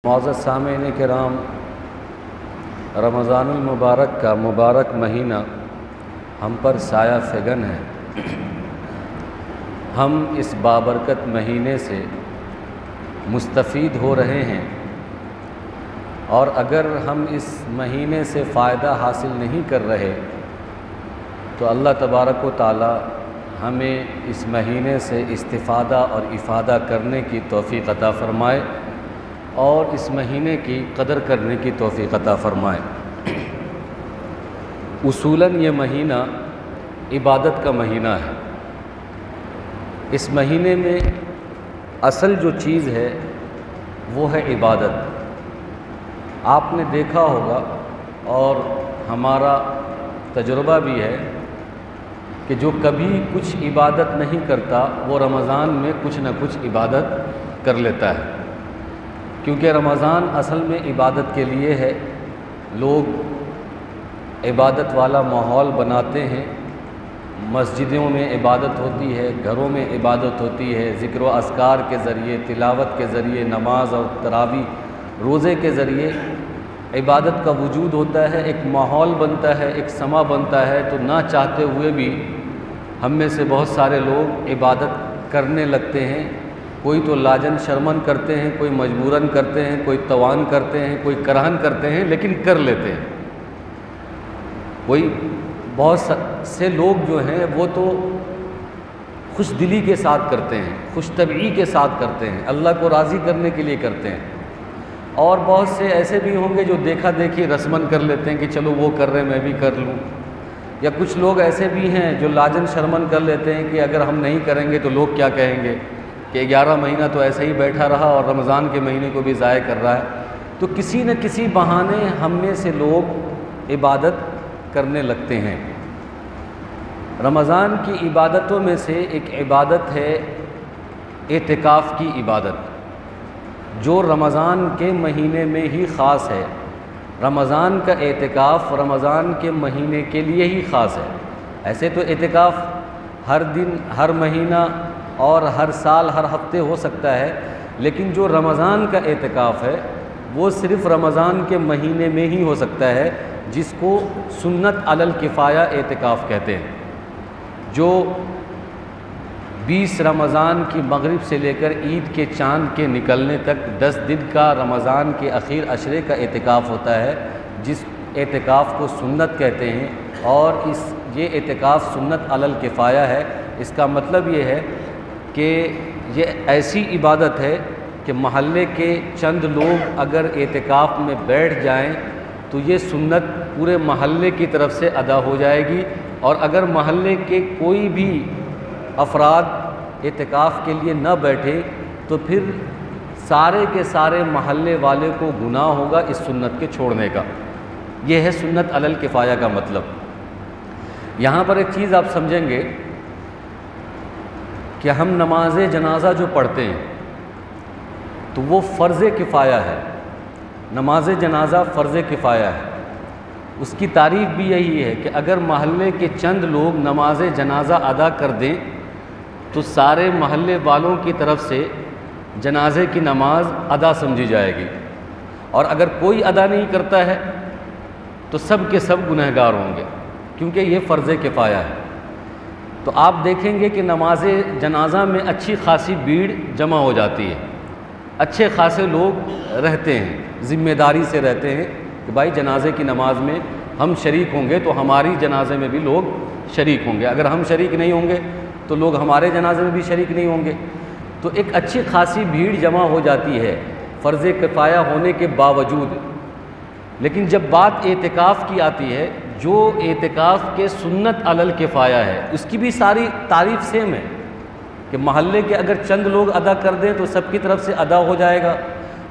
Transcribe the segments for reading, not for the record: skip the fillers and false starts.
معزز سامعین کرام، رمضان المبارک کا مبارک مہینہ ہم پر سایہ فگن ہے۔ ہم اس بابرکت مہینے سے مستفید ہو رہے ہیں، اور اگر ہم اس مہینے سے فائدہ حاصل نہیں کر رہے تو اللہ تبارک و تعالی ہمیں اس مہینے سے استفادہ اور افادہ کرنے کی توفیق عطا فرمائے اور اس مہینے کی قدر کرنے کی توفیق عطا فرمائے۔ اصولاً یہ مہینہ عبادت کا مہینہ ہے۔ اس مہینے میں اصل جو چیز ہے وہ ہے عبادت۔ آپ نے دیکھا ہوگا اور ہمارا تجربہ بھی ہے کہ جو کبھی کچھ عبادت نہیں کرتا وہ رمضان میں کچھ نہ کچھ عبادت کر لیتا ہے، کیونکہ رمضان اصل میں عبادت کے لیے ہے۔ لوگ عبادت والا ماحول بناتے ہیں، مسجدوں میں عبادت ہوتی ہے، گھروں میں عبادت ہوتی ہے، ذکر و اذکار کے ذریعے، تلاوت کے ذریعے، نماز اور تراویح روزے کے ذریعے عبادت کا وجود ہوتا ہے، ایک ماحول بنتا ہے، ایک سما بنتا ہے۔ تو نہ چاہتے ہوئے بھی ہم میں سے بہت سارے لوگ عبادت کرنے لگتے ہیں۔ کوئی تو لاجن شرمن کرتے ہیں، کوئی مجبوراً کرتے ہیں، کوئی توان کرتے ہیں، کوئی کرہن کرتے ہیں، لیکن کر لیتے ہیں۔ کوئی بہت سے لوگ جو ہیں وہ تو خوش دلی کے ساتھ کرتے ہیں، خوش طبعی کے ساتھ کرتے ہیں، اللہ کو راضی کرنے کے لیے کرتے ہیں۔ اور بہت سے ایسے بھی ہوں گے جو دیکھا دیکھی رسمن کر لیتے ہیں کہ چلو وہ کر رہے ہیں میں بھی کر لوں۔ یا کچھ لوگ ایسے بھی ہیں جو لاجن شرمن کر لیتے ہیں کہ اگر ہم نہیں کریں گے تو لوگ کیا کہیں گے، کہ 11 مہینہ تو ایسے ہی بیٹھا رہا اور رمضان کے مہینے کو بھی ضائع کر رہا ہے۔ تو کسی نہ کسی بہانے ہم میں سے لوگ عبادت کرنے لگتے ہیں۔ رمضان کی عبادتوں میں سے ایک عبادت ہے اعتکاف کی عبادت، جو رمضان کے مہینے میں ہی خاص ہے۔ رمضان کا اعتکاف رمضان کے مہینے کے لیے ہی خاص ہے۔ ایسے تو اعتکاف ہر دن، ہر مہینہ اور ہر سال، ہر ہفتے ہو سکتا ہے، لیکن جو رمضان کا اعتکاف ہے وہ صرف رمضان کے مہینے میں ہی ہو سکتا ہے، جس کو سنت علی الکفایہ اعتکاف کہتے ہیں۔ جو 20 رمضان کی مغرب سے لے کر عید کے چاند کے نکلنے تک 10 دن کا رمضان کے اخیر عشرے کا اعتکاف ہوتا ہے، جس اعتکاف کو سنت کہتے ہیں۔ اور یہ اعتکاف سنت علی الکفایہ ہے۔ اس کا مطلب یہ ہے کہ یہ ایسی عبادت ہے کہ محلے کے چند لوگ اگر اعتکاف میں بیٹھ جائیں تو یہ سنت پورے محلے کی طرف سے ادا ہو جائے گی، اور اگر محلے کے کوئی بھی افراد اعتکاف کے لیے نہ بیٹھے تو پھر سارے کے سارے محلے والے کو گناہ ہوگا اس سنت کے چھوڑنے کا۔ یہ ہے سنت علی الکفایہ کا مطلب۔ یہاں پر ایک چیز آپ سمجھیں گے کہ ہم نماز جنازہ جو پڑھتے ہیں تو وہ فرض کفایہ ہے۔ نماز جنازہ فرض کفایہ ہے۔ اس کی تعریف بھی یہی ہے کہ اگر محلے کے چند لوگ نماز جنازہ ادا کر دیں تو سارے محلے والوں کی طرف سے جنازے کی نماز ادا سمجھی جائے گی، اور اگر کوئی ادا نہیں کرتا ہے تو سب کے سب گنہگار ہوں گے، کیونکہ یہ فرض کفایہ ہے۔ تو آپ دیکھیں گے کہ نماز جنازہ میں اچھی خاصی بھیڑ جمع ہو جاتی ہے، اچھے خاصے لوگ رہتے ہیں، ذمہ داری سے رہتے ہیں کہ بھائی جنازے کی نماز میں ہم شریک ہوں گے تو ہماری جنازے میں بھی لوگ شریک ہوں گے، اگر ہم شریک نہیں ہوں گے تو لوگ ہمارے جنازے میں بھی شریک نہیں ہوں گے۔ تو ایک اچھی خاصی بھیڑ جمع ہو جاتی ہے فرض کفایہ ہونے کے باوجود۔ لیکن جب بات اعتکاف کی آتی ہے، جو اعتکاف کے سنت علی الکفایہ ہے، اس کی بھی ساری تعریف سیم ہے کہ محلے کے اگر چند لوگ ادا کر دیں تو سب کی طرف سے ادا ہو جائے گا،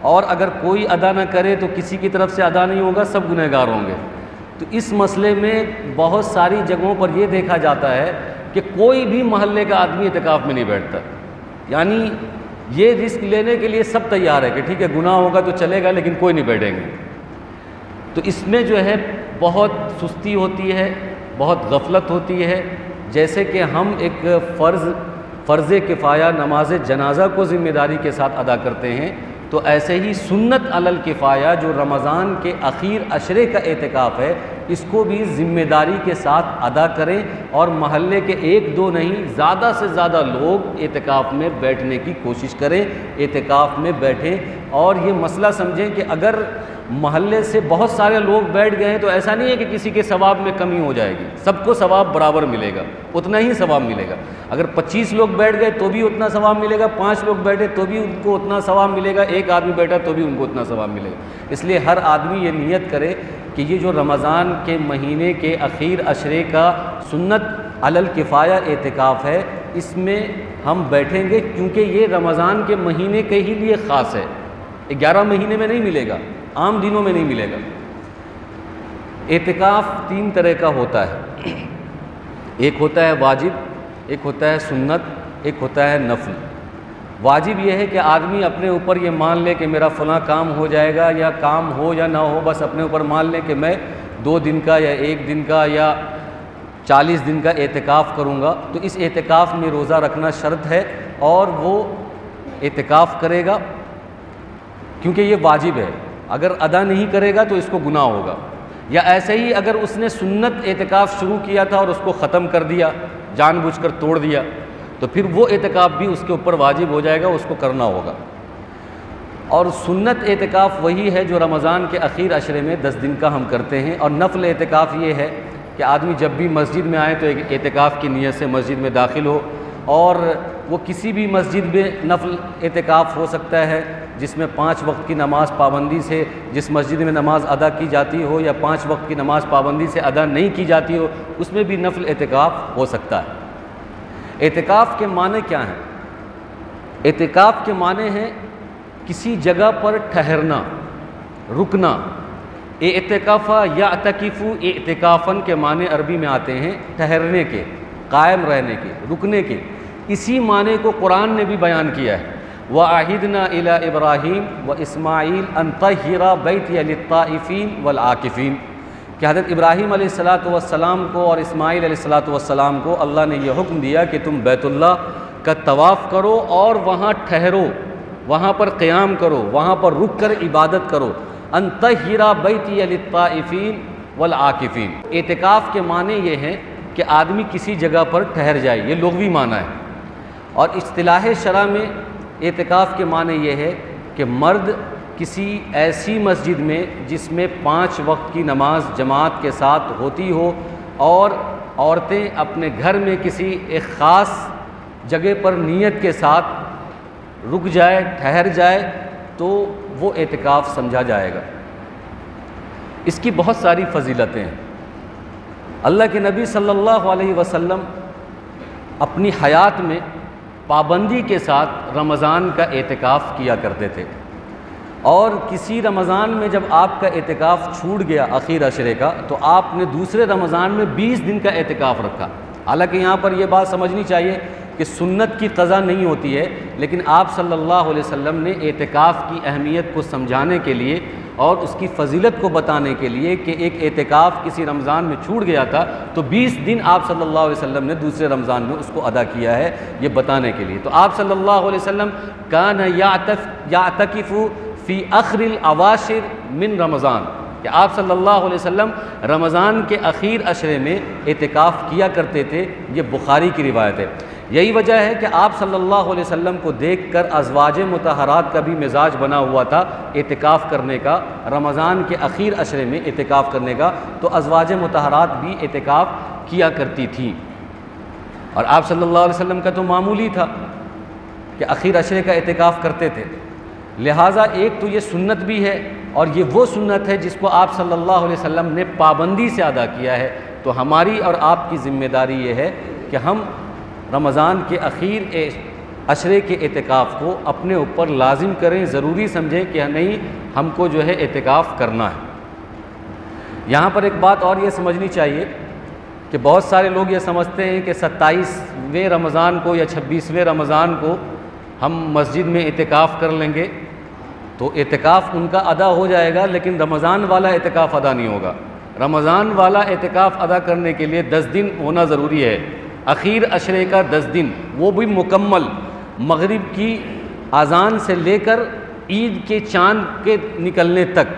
اور اگر کوئی ادا نہ کرے تو کسی کی طرف سے ادا نہیں ہوگا، سب گنہگار ہوں گے۔ تو اس مسئلے میں بہت ساری جگہوں پر یہ دیکھا جاتا ہے کہ کوئی بھی محلے کا آدمی اعتکاف میں نہیں بیٹھتا، یعنی یہ رسک لینے کے لیے سب تیار ہے کہ ٹھیک ہے گناہ ہوگا تو چلے گا لیکن کوئی نہیں بیٹھیں گے۔ تو اس میں جو ہے بہت سستی ہوتی ہے، بہت غفلت ہوتی ہے۔ جیسے کہ ہم ایک فرض کفایہ نماز جنازہ کو ذمہ داری کے ساتھ ادا کرتے ہیں، تو ایسے ہی سنت علی الکفایہ جو رمضان کے اخیر عشرے کا اعتکاف ہے، اس کو بھی ذمہ داری کے ساتھ ادا کریں، اور محلے کے ایک دو نہیں، زیادہ سے زیادہ لوگ اعتکاف میں بیٹھنے کی کوشش کریں، اعتکاف میں بیٹھیں۔ اور یہ مسئلہ سمجھیں کہ اگر محلے سے بہت سارے لوگ بیٹھ گئے ہیں تو ایسا نہیں ہے کہ کسی کے ثواب میں کمی ہو جائے گی، سب کو ثواب برابر ملے گا، اتنا ہی ثواب ملے گا۔ اگر 25 لوگ بیٹھ گئے تو بھی اتنا ثواب ملے گا، 5 لوگ بیٹھے تو بھی ان کو اتنا ثواب ملے گا، ایک آدمی بیٹھا تو بھی ان کو اتنا ثواب ملے گا۔ اس لیے ہر آدمی یہ نیت کرے کہ یہ جو رمضان کے مہینے کے اخیر عشرے کا سنت علی الکفایہ اعتکاف ہے، اس میں ہم بیٹھیں گے، کیونکہ یہ رمضان کے مہینے کے ہی لیے خاص ہے، 11 مہینے میں نہیں ملے گا، عام دنوں میں نہیں ملے گا۔ اعتکاف 3 طرح کا ہوتا ہے، ایک ہوتا ہے واجب، ایک ہوتا ہے سنت، ایک ہوتا ہے نفل۔ واجب یہ ہے کہ آدمی اپنے اوپر یہ مان لے کہ میرا فلاں کام ہو جائے گا، یا کام ہو یا نہ ہو، بس اپنے اوپر مان لے کہ میں 2 دن کا یا 1 دن کا یا 40 دن کا اعتکاف کروں گا، تو اس اعتکاف میں روزہ رکھنا شرط ہے، اور وہ اعتکاف کرے گا کیونکہ یہ واجب ہے، اگر ادا نہیں کرے گا تو اس کو گناہ ہوگا۔ یا ایسے ہی اگر اس نے سنت اعتکاف شروع کیا تھا اور اس کو ختم کر دیا، جان بوجھ کر توڑ دیا، تو پھر وہ اعتکاف بھی اس کے اوپر واجب ہو جائے گا، اس کو کرنا ہوگا۔ اور سنت اعتکاف وہی ہے جو رمضان کے اخیر عشرے میں 10 دن کا ہم کرتے ہیں، اور نفل اعتکاف یہ ہے کہ آدمی جب بھی مسجد میں آئے تو ایک اعتکاف کی نیت سے مسجد میں داخل ہو، اور وہ کسی بھی مسجد میں نفل اعتکاف ہو سکتا ہے جس میں 5 وقت کی نماز پابندی سے، جس مسجد میں نماز ادا کی جاتی ہو، یا 5 وقت کی نماز پابندی سے ادا نہیں کی جاتی ہو، اس میں بھی نفل اعتکاف ہو سکتا ہے۔ اعتکاف کے معنی کیا ہیں؟ اعتکاف کے معنی ہیں کسی جگہ پر ٹھہرنا، رکنا۔ اعتکاف یعتکف اعتکافاً کے معنی عربی میں آتے ہیں ٹھہرنے کے، قائم رہنے کے، رکنے کے۔ اسی معنی کو قرآن نے بھی بیان کیا ہے، وَعَهِدْنَا إِلَىٰ إِبْرَاهِيمَ وَإِسْمَاعِيلَ أَن طَهِّرَ بَيْتِيَ لِلطَّائِفِينَ وَالْعَاكِفِينَ، کہ حضرت ابراہیم علیہ السلام کو اور اسماعیل علیہ السلام کو اللہ نے یہ حکم دیا کہ تم بیت اللہ کا طواف کرو اور وہاں ٹھہرو، وہاں پر قیام کرو، وہاں پر رک کر عبادت کرو۔ أَن طَهِّرَ بَيْتِيَ لِلطَّائِفِينَ وَالْعَاكِفِينَ، اعتکاف کے معنی یہ ہیں کہ آدمی کسی جگہ پر ٹھہر جائے، یہ لغوی معنی ہے۔ اور اصطلاح شرع میں اعتکاف کے معنی یہ ہے کہ مرد کسی ایسی مسجد میں جس میں 5 وقت کی نماز جماعت کے ساتھ ہوتی ہو، اور عورتیں اپنے گھر میں کسی ایک خاص جگہ پر نیت کے ساتھ رک جائے، ٹھہر جائے، تو وہ اعتکاف سمجھا جائے گا۔ اس کی بہت ساری فضیلتیں ہیں۔ اللہ کے نبی صلی اللہ علیہ وسلم اپنی حیات میں پابندی کے ساتھ رمضان کا اعتکاف کیا کرتے تھے، اور کسی رمضان میں جب آپ کا اعتکاف چھوٹ گیا اخیر عشرے کا، تو آپ نے دوسرے رمضان میں 20 دن کا اعتکاف رکھا۔ حالانکہ یہاں پر یہ بات سمجھنی چاہیے کہ سنت کی قضا نہیں ہوتی ہے، لیکن آپ صلی اللہ علیہ وسلم نے اعتکاف کی اہمیت کو سمجھانے کے لیے اور اس کی فضیلت کو بتانے کے لیے کہ ایک اعتکاف کسی رمضان میں چھوٹ گیا تھا تو 20 دن آپ صلی اللہ علیہ وسلم نے دوسرے رمضان میں اس کو ادا کیا ہے، یہ بتانے کے لیے۔ تو آپ صلی اللہ علیہ وسلم کان یعتکف فی اخر الاواشر من رمضان، کہ آپ صلی اللہ علیہ وسلم رمضان کے اخیر عشرے میں اعتکاف کیا کرتے تھے، یہ بخاری کی روایت ہے۔ یہی وجہ ہے کہ آپ صلی اللہ علیہ وسلم کو دیکھ کر ازواج مطہرات کا بھی مزاج بنا ہوا تھا اعتکاف کرنے کا، رمضان کے اخیر عشرے میں اعتکاف کرنے کا، تو ازواج مطہرات بھی اعتکاف کیا کرتی تھیں۔ اور آپ صلی اللہ علیہ وسلم کا تو معمولی تھا کہ اخیر عشرے کا اعتکاف کرتے تھے، لہٰذا ایک تو یہ سنت بھی ہے، اور یہ وہ سنت ہے جس کو آپ صلی اللہ علیہ وسلم نے پابندی سے ادا کیا ہے۔ تو ہماری اور آپ کی ذمہ داری یہ ہے کہ ہم رمضان کے اخیر عشرے کے اعتکاف کو اپنے اوپر لازم کریں، ضروری سمجھیں کہ نہیں ہم کو جو ہے اعتکاف کرنا ہے۔ یہاں پر ایک بات اور یہ سمجھنی چاہیے کہ بہت سارے لوگ یہ سمجھتے ہیں کہ 27ویں رمضان کو یا 26ویں رمضان کو ہم مسجد میں اعتکاف کر لیں گے تو اعتکاف ان کا ادا ہو جائے گا، لیکن رمضان والا اعتکاف ادا نہیں ہوگا۔ رمضان والا اعتکاف ادا کرنے کے لیے 10 دن ہونا ضروری ہے، اخیر عشرے کا 10 دن، وہ بھی مکمل، مغرب کی اذان سے لے کر عید کے چاند کے نکلنے تک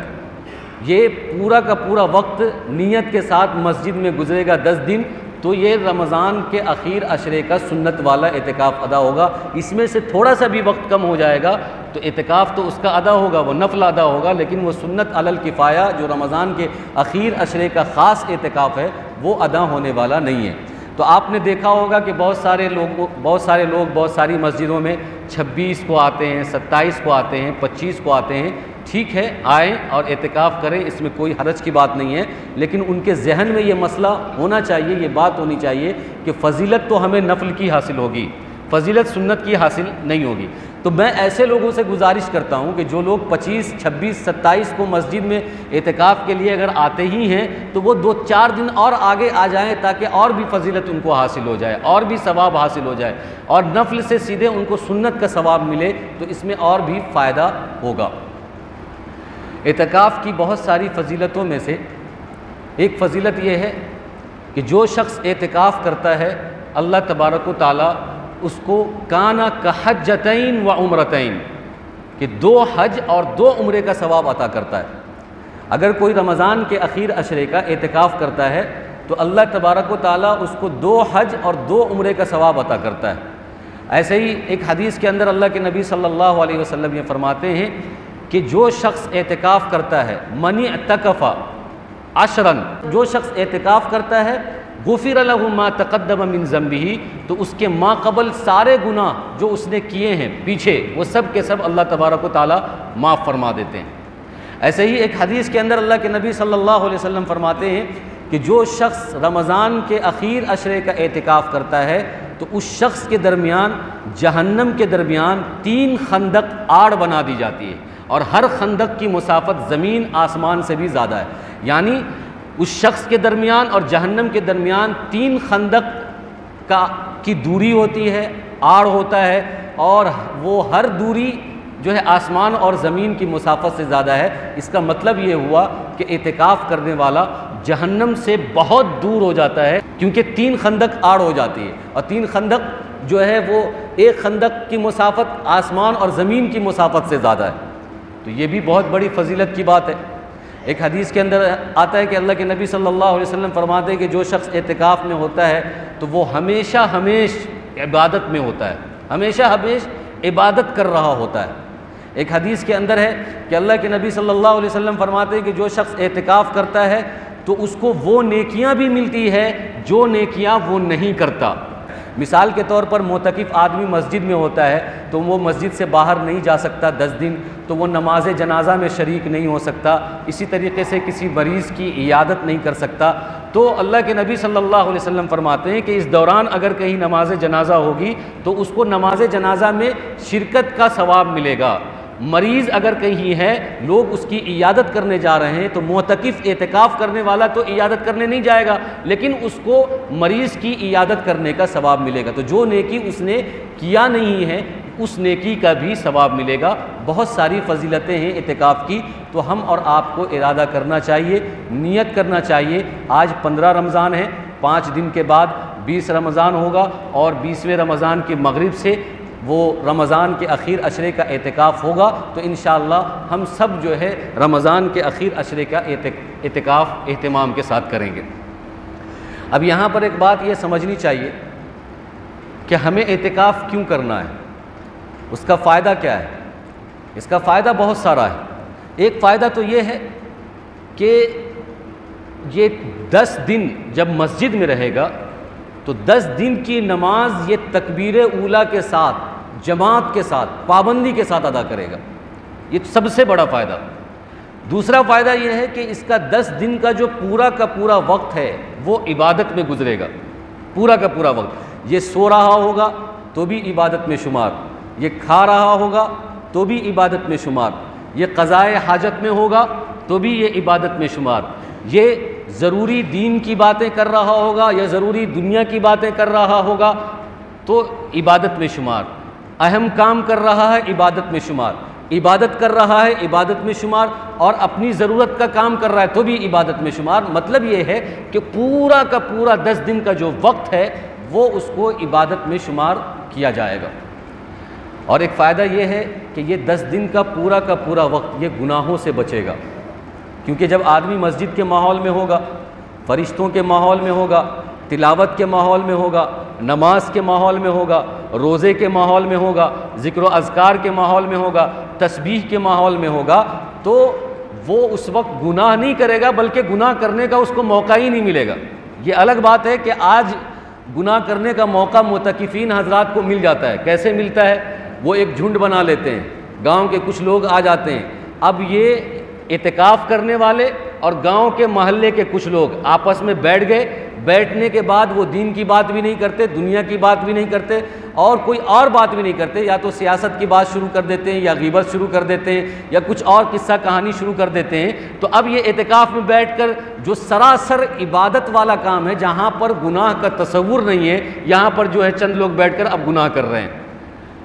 یہ پورا کا پورا وقت نیت کے ساتھ مسجد میں گزرے گا 10 دن، تو یہ رمضان کے اخیر عشرے کا سنت والا اعتکاف ادا ہوگا۔ اس میں سے تھوڑا سا بھی وقت کم ہو جائے گا تو اعتکاف تو اس کا ادا ہوگا، وہ نفل ادا ہوگا، لیکن وہ سنت علی الکفایہ جو رمضان کے اخیر عشرے کا خاص اعتکاف ہے وہ ادا ہونے والا نہیں ہے۔ تو آپ نے دیکھا ہوگا کہ بہت سارے لوگ بہت ساری مسجدوں میں 26 کو آتے ہیں، 27 کو آتے ہیں، 25 کو آتے ہیں۔ ٹھیک ہے، آئیں اور اعتکاف کریں، اس میں کوئی حرج کی بات نہیں ہے، لیکن ان کے ذہن میں یہ مسئلہ ہونا چاہیے، یہ بات ہونی چاہیے کہ فضیلت تو ہمیں نفل کی حاصل ہوگی، فضیلت سنت کی حاصل نہیں ہوگی۔ تو میں ایسے لوگوں سے گزارش کرتا ہوں کہ جو لوگ 25، 26، 27 کو مسجد میں اعتکاف کے لیے اگر آتے ہی ہیں تو وہ 2-4 دن اور آگے آ جائیں تاکہ اور بھی فضیلت ان کو حاصل ہو جائے، اور بھی ثواب حاصل ہو جائے، اور نفل سے سیدھے ان کو سنت کا ثواب ملے، تو اس میں اور بھی فائدہ ہوگا۔ اعتکاف کی بہت ساری فضیلتوں میں سے ایک فضیلت یہ ہے کہ جو شخص اعتکاف کرتا ہے اللہ تبارک و تعالیٰ اس کو کانا کحجتین و عمرتین کہ 2 حج اور 2 عمرے کا ثواب عطا کرتا ہے۔ اگر کوئی رمضان کے اخیر عشرے کا اعتکاف کرتا ہے تو اللہ تبارک و تعالیٰ اس کو 2 حج اور 2 عمرے کا ثواب عطا کرتا ہے۔ ایسے ہی ایک حدیث کے اندر اللہ کے نبی صلی اللہ علیہ وسلم یہ فرماتے ہیں کہ جو شخص اعتکاف کرتا ہے من اعتکف عشرا، جو شخص اعتکاف کرتا ہے غفر له ما تقدم من ذنبه، تو اس کے ما قبل سارے گناہ جو اس نے کیے ہیں پیچھے وہ سب کے سب اللہ تبارک و تعالیٰ معاف فرما دیتے ہیں۔ ایسے ہی ایک حدیث کے اندر اللہ کے نبی صلی اللہ علیہ وسلم فرماتے ہیں کہ جو شخص رمضان کے اخیر عشرے کا اعتکاف کرتا ہے تو اس شخص کے درمیان جہنم کے درمیان 3 خندق آڑ بنا دی جاتی ہے، اور ہر خندق کی مسافت زمین آسمان سے بھی زیادہ ہے، یعنی اس شخص کے درمیان اور جہنم کے درمیان 3 خندق کی دوری ہوتی ہے، آڑ ہوتا ہے، اور وہ ہر دوری جو ہے آسمان اور زمین کی مسافت سے زیادہ ہے۔ اس کا مطلب یہ ہوا کہ اعتکاف کرنے والا جہنم سے بہت دور ہو جاتا ہے، کیونکہ 3 خندق آڑ ہو جاتی ہے، اور 3 خندق جو ہے وہ ایک خندق کی مسافت آسمان اور زمین کی مسافت سے زیادہ ہے، تو یہ بھی بہت بڑی فضیلت کی بات ہے۔ ایک حدیث کے اندر آتا ہے کہ اللہ کے نبی صلی اللہ علیہ وسلم فرماتے ہیں کہ جو شخص اعتکاف میں ہوتا ہے تو وہ ہمیشہ عبادت میں ہوتا ہے، ہمیشہ عبادت کر رہا ہوتا ہے۔ ایک حدیث کے اندر ہے کہ اللہ کے نبی صلی اللہ علیہ وسلم فرماتے ہیں کہ جو شخص اعتکاف کرتا ہے تو اس کو وہ نیکیاں بھی ملتی ہے جو نیکیاں وہ نہیں کرتا۔ مثال کے طور پر معتکف آدمی مسجد میں ہوتا ہے تو وہ مسجد سے باہر نہیں جا سکتا 10 دن، تو وہ نماز جنازہ میں شریک نہیں ہو سکتا، اسی طریقے سے کسی مریض کی عیادت نہیں کر سکتا۔ تو اللہ کے نبی صلی اللہ علیہ وسلم فرماتے ہیں کہ اس دوران اگر کہیں نماز جنازہ ہوگی تو اس کو نماز جنازہ میں شرکت کا ثواب ملے گا۔ مریض اگر کہیں ہے، لوگ اس کی عیادت کرنے جا رہے ہیں، تو معتکف اعتکاف کرنے والا تو عیادت کرنے نہیں جائے گا، لیکن اس کو مریض کی عیادت کرنے کا ثواب ملے گا۔ تو جو نیکی اس نے کیا نہیں ہے اس نیکی کا بھی ثواب ملے گا۔ بہت ساری فضیلتیں ہیں اعتکاف کی، تو ہم اور آپ کو ارادہ کرنا چاہیے، نیت کرنا چاہیے۔ آج 15 رمضان ہے، 5 دن کے بعد 20 رمضان ہوگا، اور 20ویں رمضان کی مغرب سے وہ رمضان کے اخیر عشرے کا اعتکاف ہوگا، تو انشاءاللہ ہم سب جو ہے رمضان کے اخیر عشرے کا اعتکاف اہتمام کے ساتھ کریں گے۔ اب یہاں پر ایک بات یہ سمجھنی چاہیے کہ ہمیں اعتکاف کیوں کرنا ہے، اس کا فائدہ کیا ہے۔ اس کا فائدہ بہت سارا ہے۔ ایک فائدہ تو یہ ہے کہ یہ 10 دن جب مسجد میں رہے گا تو 10 دن کی نماز یہ تکبیر اولیٰ کے ساتھ، جماعت کے ساتھ، پابندی کے ساتھ ادا کرے گا، یہ سب سے بڑا فائدہ۔ دوسرا فائدہ یہ ہے کہ اس کا 10 دن کا جو پورا کا پورا وقت ہے وہ عبادت میں گزرے گا، پورا کا پورا وقت۔ یہ سو رہا ہوگا تو بھی عبادت میں شمار، یہ کھا رہا ہوگا تو بھی عبادت میں شمار، یہ قضائے حاجت میں ہوگا تو بھی یہ عبادت میں شمار، یہ ضروری دین کی باتیں کر رہا ہوگا یا ضروری دنیا کی باتیں کر رہا ہوگا تو عبادت میں شمار، اہم کام کر رہا ہے عبادت میں شمار، عبادت کر رہا ہے عبادت میں شمار، اور اپنی ضرورت کا کام کر رہا ہے تو بھی عبادت میں شمار۔ مطلب یہ ہے کہ پورا کا پورا 10 دن کا جو وقت ہے وہ اس کو عبادت میں شمار کیا جائے گا۔ اور ایک فائدہ یہ ہے کہ یہ 10 دن کا پورا وقت یہ گناہوں سے بچے گا، کیونکہ جب آدمی مسجد کے ماحول میں ہوگا، فرشتوں کے ماحول میں ہوگا، تلاوت کے ماحول میں ہوگا، نماز کے ماحول میں ہوگا، روزے کے ماحول میں ہوگا، ذکر و اذکار کے ماحول میں ہوگا، تسبیح کے ماحول میں ہوگا، تو وہ اس وقت گناہ نہیں کرے گا، بلکہ گناہ کرنے کا اس کو موقع ہی نہیں ملے گا۔ یہ الگ بات ہے کہ آج گناہ کرنے کا موقع معتکفین حضرات کو مل جاتا ہے۔ کیسے ملتا ہے؟ وہ ایک جھنڈ بنا لیتے ہیں، گاؤں کے کچھ لوگ آ جاتے ہیں، اب یہ اعتکاف کرنے والے اور گاؤں کے محلے کے کچھ لوگ آپس میں بیٹھ گئے، بیٹھنے کے بعد وہ دین کی بات بھی نہیں کرتے، دنیا کی بات بھی نہیں کرتے، اور کوئی اور بات بھی نہیں کرتے، یا تو سیاست کی بات شروع کر دیتے ہیں، یا غیبت شروع کر دیتے ہیں، یا کچھ اور قصہ کہانی شروع کر دیتے ہیں۔ تو اب یہ اعتکاف میں بیٹھ کر جو سراسر عبادت والا کام ہے، جہاں پر گناہ کا تصور نہیں ہے، یہاں پر جو ہے چند لوگ بیٹھ کر اب گناہ کر رہے ہیں۔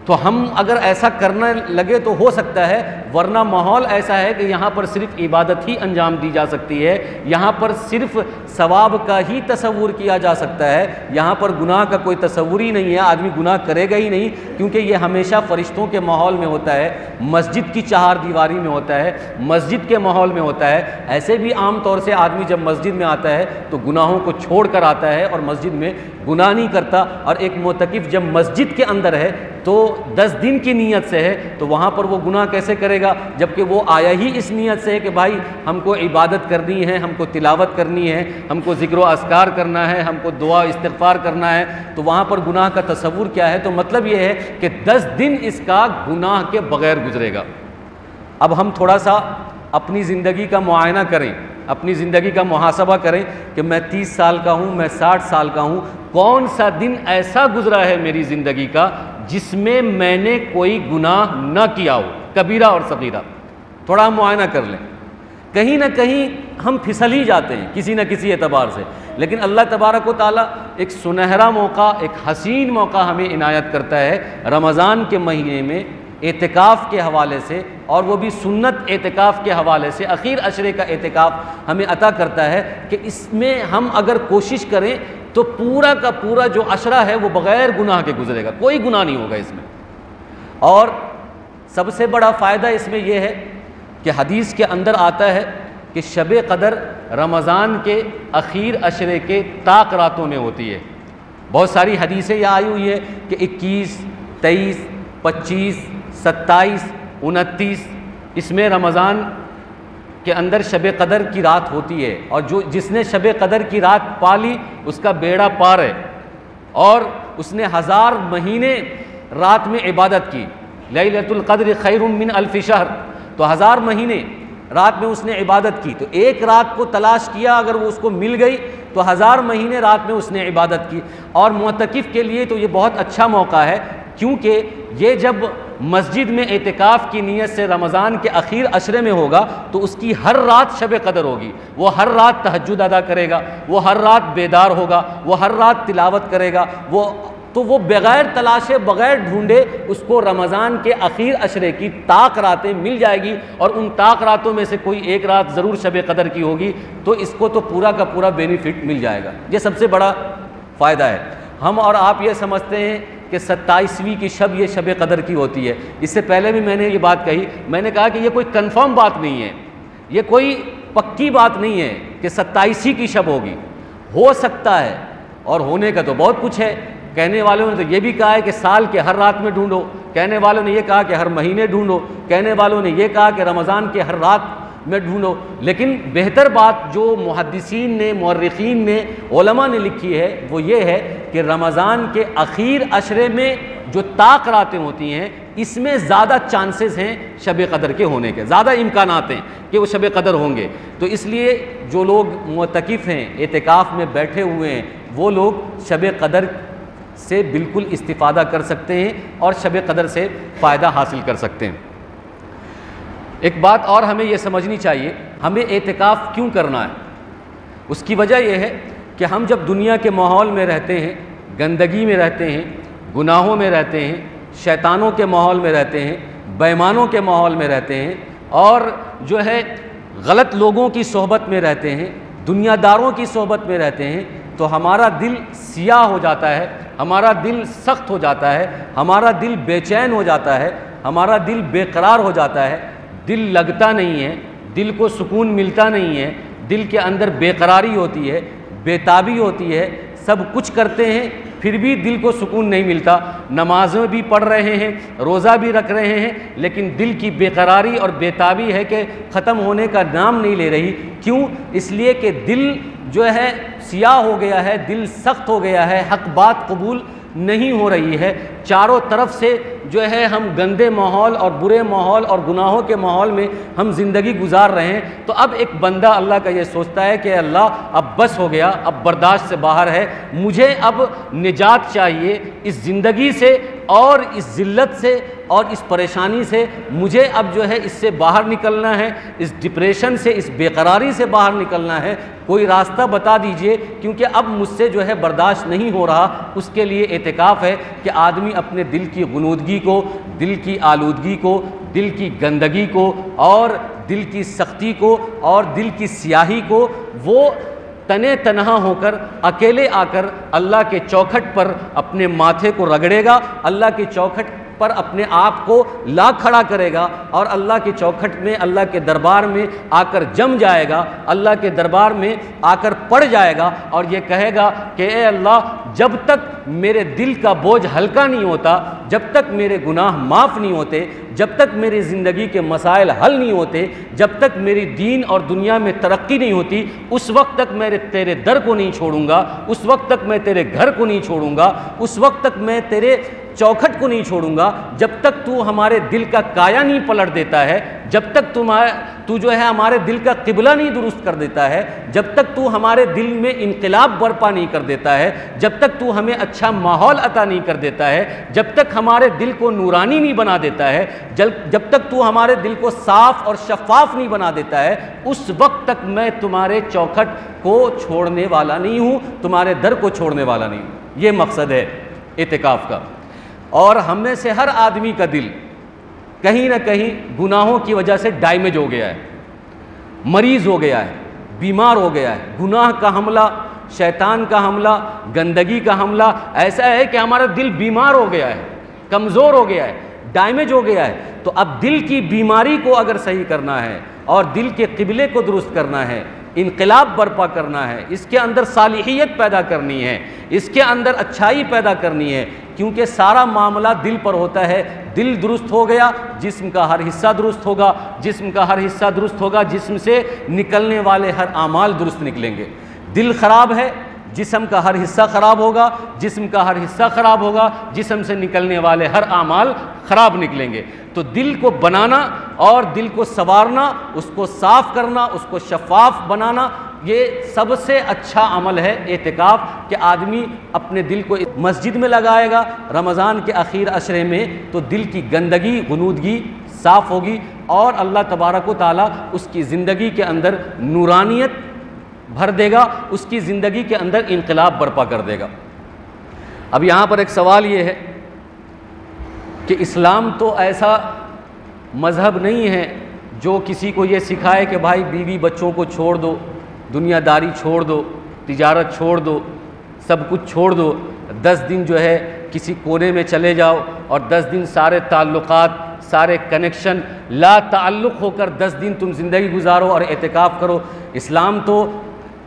تو ہم اگر ایسا کرنے لگے تو ہو سکتا ہے، ورنہ ماحول ایسا ہے کہ یہاں پر صرف عبادت ہی انجام دی جا سکتی ہے، یہاں پر صرف ثواب کا ہی تصور کیا جا سکتا ہے، یہاں پر گناہ کا کوئی تصور ہی نہیں ہے، آدمی گناہ کرے گا ہی نہیں، کیونکہ یہ ہمیشہ فرشتوں کے ماحول میں ہوتا ہے، مسجد کی چہار دیواری میں ہوتا ہے، مسجد کے ماحول میں ہوتا ہے۔ ایسے بھی عام طور سے آدمی جب مسجد میں آتا ہے تو گناہوں کو چھوڑ کر آتا ہے اور مسجد میں گناہ نہیں کرتا، اور ایک معتکف جب مسجد کے اندر ہے تو 10 دن کی نیت سے ہے، تو وہاں پر وہ گناہ کیسے کرے گا؟ جبکہ وہ آیا ہی اس نیت سے ہے کہ بھائی ہم کو عبادت کرنی ہے، ہم کو تلاوت کرنی ہے، ہم کو ذکر و اذکار کرنا ہے، ہم کو دعا استغفار کرنا ہے، تو وہاں پر گناہ کا تصور کیا ہے؟ تو مطلب یہ ہے کہ 10 دن اس کا گناہ کے بغیر گزرے گا۔ اب ہم تھوڑا سا اپنی زندگی کا معائنہ کریں، اپنی زندگی کا محاسبہ کریں کہ میں 30 سال کا ہوں، میں 60 سال کا ہوں، کون سا دن ایسا گزرا ہے میری زندگی کا جس میں میں نے کوئی گناہ نہ کیا ہو، کبیرہ اور صغیرہ؟ تھوڑا ہم معائنہ کر لیں، کہیں نہ کہیں ہم پھسل ہی جاتے ہیں کسی نہ کسی اعتبار سے، لیکن اللہ تبارک و تعالیٰ ایک سنہرا موقع، ایک حسین موقع ہمیں عنایت کرتا ہے رمضان کے مہینے میں اعتکاف کے حوالے سے، اور وہ بھی سنت اعتکاف کے حوالے سے، اخیر عشرے کا اعتکاف ہمیں عطا کرتا ہے کہ اس میں ہم اگر کوشش کریں تو پورا کا پورا جو عشرہ ہے وہ بغیر گناہ کے گزرے گا، کوئی گناہ نہیں ہوگا اس میں۔ اور سب سے بڑا فائدہ اس میں یہ ہے کہ حدیث کے اندر آتا ہے کہ شب قدر رمضان کے اخیر عشرے کے طاق راتوں میں ہوتی ہے۔ بہت ساری حدیثیں یہ آئی ہوئی ہے کہ 21، 23، 25، 27، 29 اس میں رمضان کے اندر شب قدر کی رات ہوتی ہے، اور جس نے شب قدر کی رات پالی اس کا بیڑا پار ہے، اور اس نے 1000 مہینے رات میں عبادت کی۔ لیلۃ القدر خیر من الف شہر، تو 1000 مہینے رات میں اس نے عبادت کی، تو ایک رات کو تلاش کیا، اگر وہ اس کو مل گئی تو 1000 مہینے رات میں اس نے عبادت کی۔ اور معتکف کے لیے تو یہ بہت اچھا موقع ہے، کیونکہ یہ جب مسجد میں اعتکاف کی نیت سے رمضان کے اخیر عشرے میں ہوگا تو اس کی ہر رات شب قدر ہوگی، وہ ہر رات تہجد ادا کرے گا، وہ ہر رات بیدار ہوگا، وہ ہر رات تلاوت کرے گا، تو وہ بغیر تلاشے، بغیر ڈھونڈے اس کو رمضان کے اخیر عشرے کی طاق راتیں مل جائے گی، اور ان طاق راتوں میں سے کوئی ایک رات ضرور شب قدر کی ہوگی، تو اس کو تو پورا کا پورا بینیفٹ مل جائے گا۔ یہ سب سے بڑا فائدہ ہے۔ ہم اور آپ یہ سمجھتے ہیں کہ 27ویں کی شب یہ شب قدر کی ہوتی ہے۔ اس سے پہلے بھی میں نے یہ بات کہی، میں نے کہا کہ یہ کوئی کنفرم بات نہیں ہے، یہ کوئی پکی بات نہیں ہے کہ 27 کی شب ہوگی، ہو سکتا ہے، اور ہونے کا تو بہت کچھ ہے۔ کہنے والوں نے تو یہ بھی کہا ہے کہ سال کے ہر رات میں ڈھونڈو، کہنے والوں نے یہ کہا کہ ہر مہینے ڈھونڈو، کہنے والوں نے یہ کہا کہ رمضان کے ہر رات میں ڈھونڈو، لیکن بہتر بات جو محدثین نے، مورخین نے، علماء نے لکھی ہے وہ یہ ہے کہ رمضان کے اخیر عشرے میں جو طاق راتیں ہوتی ہیں اس میں زیادہ چانسز ہیں شب قدر کے ہونے کے، زیادہ امکانات ہیں کہ وہ شب قدر ہوں گے۔ تو اس لیے جو لوگ معتکف ہیں، اعتکاف میں بیٹھے ہوئے ہیں، وہ لوگ شب قدر سے بالکل استفادہ کر سکتے ہیں اور شب قدر سے فائدہ حاصل کر سکتے ہیں۔ ایک بات اور ہمیں یہ سمجھنی چاہیے، ہمیں اعتکاف کیوں کرنا ہے؟ اس کی وجہ یہ ہے کہ ہم جب دنیا کے ماحول میں رہتے ہیں، گندگی میں رہتے ہیں، گناہوں میں رہتے ہیں، شیطانوں کے ماحول میں رہتے ہیں، بے ایمانوں کے ماحول میں رہتے ہیں، اور جو ہے غلط لوگوں کی صحبت میں رہتے ہیں، دنیا داروں کی صحبت میں رہتے ہیں، تو ہمارا دل سیاہ ہو جاتا ہے، ہمارا دل سخت ہو جاتا ہے، ہمارا دل بے چین ہو جاتا ہے، ہمارا دل بے قرار ہو جاتا ہے، دل لگتا نہیں ہے، دل کو سکون ملتا نہیں ہے، دل کے اندر بے قراری ہوتی ہے، بے تابی ہوتی ہے، سب کچھ کرتے ہیں پھر بھی دل کو سکون نہیں ملتا، نمازیں بھی پڑھ رہے ہیں، روزہ بھی رکھ رہے ہیں، لیکن دل کی بے قراری اور بے تابی ہے کہ ختم ہونے کا نام نہیں لے رہی۔ کیوں؟ اس لیے کہ دل جو ہے سیاہ ہو گیا ہے، دل سخت ہو گیا ہے، حق بات قبول نہیں ہو رہی ہے، چاروں طرف سے جو ہے ہم گندے ماحول اور برے ماحول اور گناہوں کے ماحول میں ہم زندگی گزار رہے ہیں۔ تو اب ایک بندہ اللہ کا یہ سوچتا ہے کہ اللہ اب بس ہو گیا، اب برداشت سے باہر ہے، مجھے اب نجات چاہیے اس زندگی سے اور اس ذلت سے اور اس پریشانی سے، مجھے اب جو ہے اس سے باہر نکلنا ہے، اس ڈپریشن سے، اس بے قراری سے باہر نکلنا ہے، کوئی راستہ بتا دیجئے، کیونکہ اب مجھ سے جو ہے برداشت نہیں ہو رہا۔ اس کے لیے اعتکاف ہے کہ آدمی اپنے دل کی غنودگی کو، دل کی آلودگی کو، دل کی گندگی کو اور دل کی سختی کو اور دل کی سیاہی کو وہ تنے تنہا ہو کر اکیلے آ کر اللہ کے چوکھٹ پر اپنے ماتھے کو رگڑے گا، اللہ کے چوکھٹ پر اپنے آپ کو لا کھڑا کرے گا اور اللہ کے چوکھٹ میں، اللہ کے دربار میں آ کر جم جائے گا، اللہ کے دربار میں آ کر پڑ جائے گا اور یہ کہے گا کہ اے اللہ، جب تک میرے دل کا بوجھ ہلکا نہیں ہوتا، جب تک میرے گناہ معاف نہیں ہوتے، جب تک میری زندگی کے مسائل حل نہیں ہوتے، جب تک میری دین اور دنیا میں ترقی نہیں ہوتی، اس وقت تک میں تیرے در کو نہیں چھوڑوں گا، اس وقت تک میں تیرے گھر کو نہیں چھوڑوں گا، اس وقت تک میں تیرے چوکھٹ کو نہیں چھوڑوں گا، جب تک تو ہمارے دل کا کایا نہیں پلٹ دیتا ہے، جب تک تو جو ہے ہمارے دل کا قبلہ نہیں درست کر دیتا ہے، جب تک تو ہمارے دل میں انقلاب برپا نہیں کر دیتا ہے، جب تک تو ہمیں اچھا ماحول عطا نہیں کر دیتا ہے، جب تک ہمارے دل کو نورانی نہیں بنا دیتا ہے، جب تک تو ہمارے دل کو صاف اور شفاف نہیں بنا دیتا ہے، اس وقت تک میں تمہارے چوکھٹ کو چھوڑنے والا نہیں ہوں، تمہارے در کو چھوڑنے والا نہیں ہوں۔ یہ مقصد ہے اعتکاف کا۔ اور ہم میں سے ہر آدمی کا دل کہیں نہ کہیں گناہوں کی وجہ سے ڈیمیج ہو گیا ہے، مریض ہو گیا ہے، بیمار ہو گیا ہے۔ گناہ کا حملہ، شیطان کا حملہ، گندگی کا حملہ ایسا ہے کہ ہمارا دل بیمار ہو گیا ہے، کمزور ہو گیا ہے، ڈیمیج ہو گیا ہے۔ تو اب دل کی بیماری کو اگر صحیح کرنا ہے اور دل کے قبلے کو درست کرنا ہے، انقلاب برپا کرنا ہے، اس کے اندر صالحیت پیدا کرنی ہے، اس کے اندر اچھائی پیدا کرنی ہے، کیونکہ سارا معاملہ دل پر ہوتا ہے۔ دل درست ہو گیا، جسم کا ہر حصہ درست ہوگا، جسم کا ہر حصہ درست ہوگا، جسم سے نکلنے والے ہر اعمال درست نکلیں گے۔ دل خراب ہے، جسم کا ہر حصہ خراب ہوگا، جسم کا ہر حصہ خراب ہوگا، جسم سے نکلنے والے ہر اعمال خراب نکلیں گے۔ تو دل کو بنانا اور دل کو سنوارنا، اس کو صاف کرنا، اس کو شفاف بنانا، یہ سب سے اچھا عمل ہے اعتکاف، کہ آدمی اپنے دل کو مسجد میں لگائے گا رمضان کے آخر عشرے میں، تو دل کی گندگی، غنودگی صاف ہوگی اور اللہ تبارک و تعالیٰ اس کی زندگی کے اندر نورانیت بھر دے گا، اس کی زندگی کے اندر انقلاب برپا کر دے گا۔ اب یہاں پر ایک سوال یہ ہے کہ اسلام تو ایسا مذہب نہیں ہے جو کسی کو یہ سکھائے کہ بھائی بیوی بچوں کو چھوڑ دو، دنیا داری چھوڑ دو، تجارت چھوڑ دو، سب کچھ چھوڑ دو، 10 دن جو ہے کسی کونے میں چلے جاؤ اور 10 دن سارے تعلقات، سارے کنیکشن لا تعلق ہو کر 10 دن تم زندگی گزارو اور اعتکاف کرو۔ اسلام تو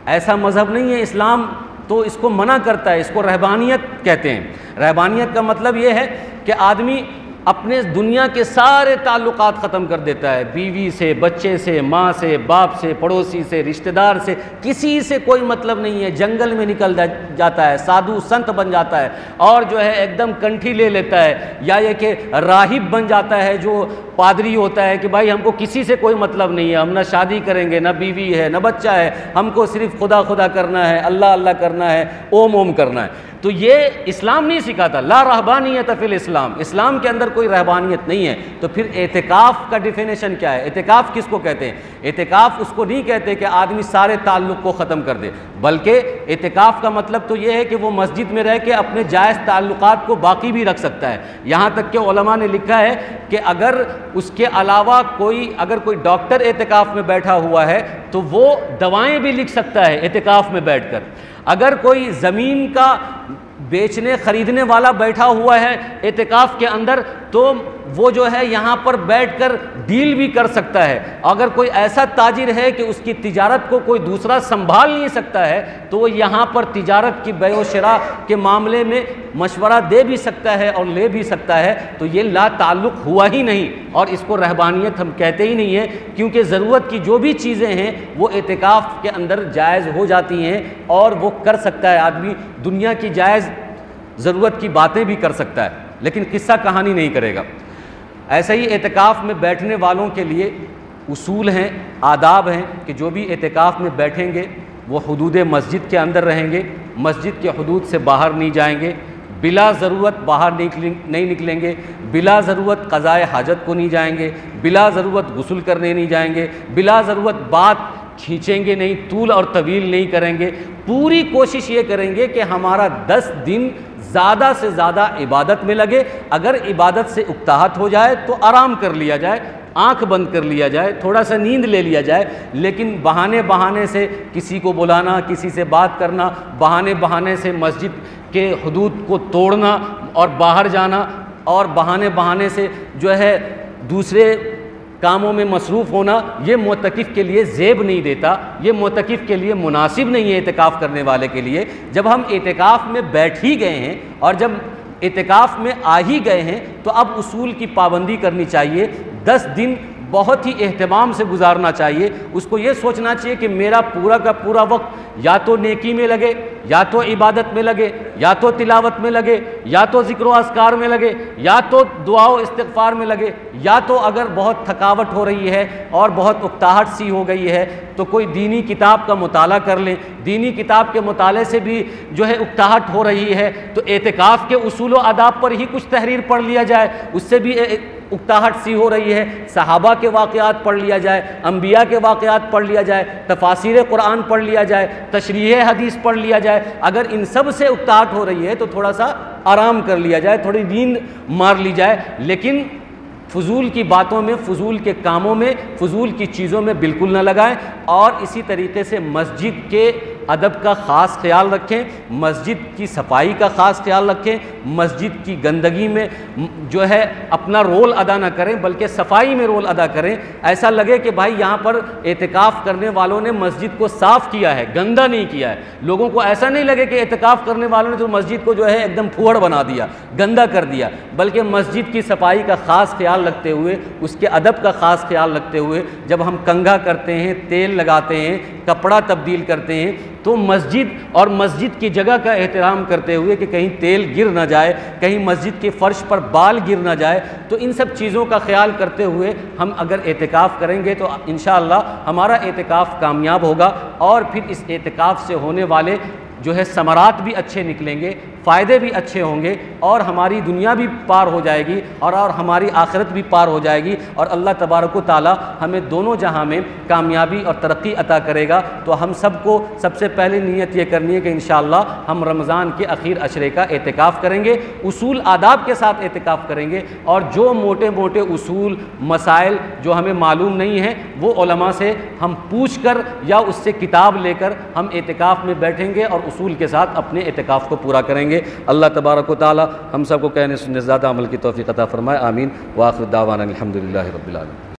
ایسا مذہب نہیں ہے، اسلام تو اس کو منع کرتا ہے، اس کو رہبانیت کہتے ہیں۔ رہبانیت کا مطلب یہ ہے کہ آدمی اپنے دنیا کے سارے تعلقات ختم کر دیتا ہے، بیوی سے، بچے سے، ماں سے، باپ سے، پڑوسی سے، رشتہ دار سے، کسی سے کوئی مطلب نہیں ہے، جنگل میں نکل جاتا ہے، سادھو سنت بن جاتا ہے اور جو ہے ایک دم کنٹھی لے لیتا ہے، یا یہ کہ راہب بن جاتا ہے جو پادری ہوتا ہے کہ بھائی ہم کو کسی سے کوئی مطلب نہیں ہے، ہم نہ شادی کریں گے، نہ بیوی ہے، نہ بچہ ہے، ہم کو صرف خدا خدا کرنا ہے، اللہ اللہ کرنا ہے، اوم اوم کرنا ہے۔ تو یہ اسلام نہیں سکھاتا، لا رہبانیت فی الاسلام، اسلام کے اندر کوئی رہبانیت نہیں ہے۔ تو پھر اعتکاف کا ڈیفینیشن کیا ہے؟ اعتکاف کس کو کہتے ہیں؟ اعتکاف اس کو نہیں کہتے کہ آدمی سارے تعلق کو ختم کر دے، بلکہ اعتکاف کا مطلب تو یہ ہے کہ وہ مسجد میں رہ کے اپنے جائز تعلقات کو باقی بھی رکھ سکتا ہے۔ یہاں تک کہ علماء نے لکھا ہے کہ اگر اس کے علاوہ اگر کوئی ڈاکٹر اعتکاف میں بیٹھا ہوا ہے تو وہ دوائیں بھی لکھ سکتا ہے اعتکاف میں بیٹھ کر۔ اگر کوئی زمین کا بیچنے خریدنے والا بیٹھا ہوا ہے اعتکاف کے اندر تو وہ جو ہے یہاں پر بیٹھ کر ڈیل بھی کر سکتا ہے. اگر کوئی ایسا تاجر ہے کہ اس کی تجارت کو کوئی دوسرا سنبھال نہیں سکتا ہے تو وہ یہاں پر تجارت کی بیع و شراء کے معاملے میں مشورہ دے بھی سکتا ہے اور لے بھی سکتا ہے. تو یہ لا تعلق ہوا ہی نہیں اور اس کو رہبانیت ہم کہتے ہی نہیں ہیں, کیونکہ ضرورت کی جو بھی چیزیں ہیں وہ اعتکاف کے اندر جائز ہو جاتی ہیں اور وہ کر سکتا ہے آدمی. دنیا کی جائز ضرورت کی باتیں بھی کر سکتا ہے لیکن قصہ کہانی نہیں کرے گا. ایسے ہی اعتکاف میں بیٹھنے والوں کے لیے اصول ہیں, آداب ہیں کہ جو بھی اعتکاف میں بیٹھیں گے وہ حدود مسجد کے اندر رہیں گے, مسجد کے حدود سے باہر نہیں جائیں گے, بلا ضرورت باہر نہیں نکلیں گے, بلا ضرورت قضائے حاجت کو نہیں جائیں گے, بلا ضرورت غسل کرنے نہیں جائیں گے, بلا ضرورت بات کھینچیں گے نہیں, طول اور طویل نہیں کریں گے. پوری کوشش یہ کریں گے کہ ہمارا 10 دن زیادہ سے زیادہ عبادت میں لگے. اگر عبادت سے اکتاہٹ ہو جائے تو آرام کر لیا جائے, آنکھ بند کر لیا جائے, تھوڑا سا نیند لے لیا جائے, لیکن بہانے سے کسی کو بلانا, کسی سے بات کرنا, بہانے سے مسجد کے حدود کو توڑنا اور باہر جانا اور بہانے سے جو ہے دوسرے کاموں میں مصروف ہونا, یہ معتکف کے لیے زیب نہیں دیتا, یہ معتکف کے لیے مناسب نہیں ہے اعتکاف کرنے والے کے لیے. جب ہم اعتکاف میں بیٹھ ہی گئے ہیں اور جب اعتکاف میں آ ہی گئے ہیں تو اب اصول کی پابندی کرنی چاہیے. 10 دن بہت ہی اہتمام سے گزارنا چاہیے. اس کو یہ سوچنا چاہیے کہ میرا پورا کا پورا وقت یا تو نیکی میں لگے, یا تو عبادت میں لگے, یا تو تلاوت میں لگے, یا تو ذکر و اذکار میں لگے, یا تو دعا و استغفار میں لگے, یا تو اگر بہت تھکاوٹ ہو رہی ہے اور بہت اکتاہٹ سی ہو گئی ہے تو کوئی دینی کتاب کا مطالعہ کر لیں. دینی کتاب کے مطالعے سے بھی جو ہے اکتاہٹ ہو رہی ہے تو اعتکاف کے اصول و آداب پر ہی کچھ تحریر پڑھ لیا جائے, اس سے بھی اکتاہٹ سی ہو رہی ہے. صحابہ کے واقعات پڑھ لیا جائے, انبیاء کے واقعات پڑھ لیا جائے, تفاسیر قرآن پڑھ لیا جائے, تشریح حدیث پڑھ لیا جائے. اگر ان سب سے اکتاہٹ ہو رہی ہے تو تھوڑا سا آرام کر لیا جائے, تھوڑی نیند مار لی جائے, لیکن فضول کی باتوں میں, فضول کے کاموں میں, فضول کی چیزوں میں بالکل نہ لگائیں. اور اسی طریقے سے مسجد کے ادب کا خاص خیال رکھیں, مسجد کی صفائی کا خاص خیال رکھیں, مسجد کی گندگی میں جو ہے اپنا رول ادا نہ کریں بلکہ صفائی میں رول ادا کریں. ایسا لگے کہ بھائی یہاں پر اعتکاف کرنے والوں نے مسجد کو صاف کیا ہے, گندا نہیں کیا ہے. لوگوں کو ایسا نہیں لگے کہ اعتکاف کرنے والوں نے تو مسجد کو جو ہے ایک دم پھوڑ بنا دیا, گندا کر دیا, بلکہ مسجد کی صفائی کا خاص خیال رکھتے ہوئے, اس کے ادب کا خاص خیال رکھتے ہوئے جب ہم کنگھا کرتے ہیں, تیل لگاتے ہیں, کپڑا تبدیل کرتے ہیں تو مسجد اور مسجد کی جگہ کا احترام کرتے ہوئے کہ کہیں تیل گر نہ جائے, کہیں مسجد کے فرش پر بال گر نہ جائے, تو ان سب چیزوں کا خیال کرتے ہوئے ہم اگر اعتکاف کریں گے تو انشاءاللہ ہمارا اعتکاف کامیاب ہوگا. اور پھر اس اعتکاف سے ہونے والے جو ہے ثمرات بھی اچھے نکلیں گے, فائدے بھی اچھے ہوں گے, اور ہماری دنیا بھی پار ہو جائے گی اور ہماری آخرت بھی پار ہو جائے گی, اور اللہ تبارک و تعالی ہمیں دونوں جہاں میں کامیابی اور ترقی عطا کرے گا. تو ہم سب کو سب سے پہلے نیت یہ کرنی ہے کہ انشاءاللہ ہم رمضان کے اخیر عشرے کا اعتکاف کریں گے, اصول آداب کے ساتھ اعتکاف کریں گے, اور جو موٹے موٹے اصول مسائل جو ہمیں معلوم نہیں ہیں وہ علماء سے ہم پوچھ کر یا اس سے کتاب لے کر ہم اعتکاف میں بیٹھیں گے اور اصول کے ساتھ اپنے اعتکاف کو پورا کریں گے. اللہ تبارک و تعالی ہم سب کو کہنے سننے زیادہ عمل کی توفیق عطا فرمائے. آمین. وآخر دعوانا الحمدللہ رب العالمین.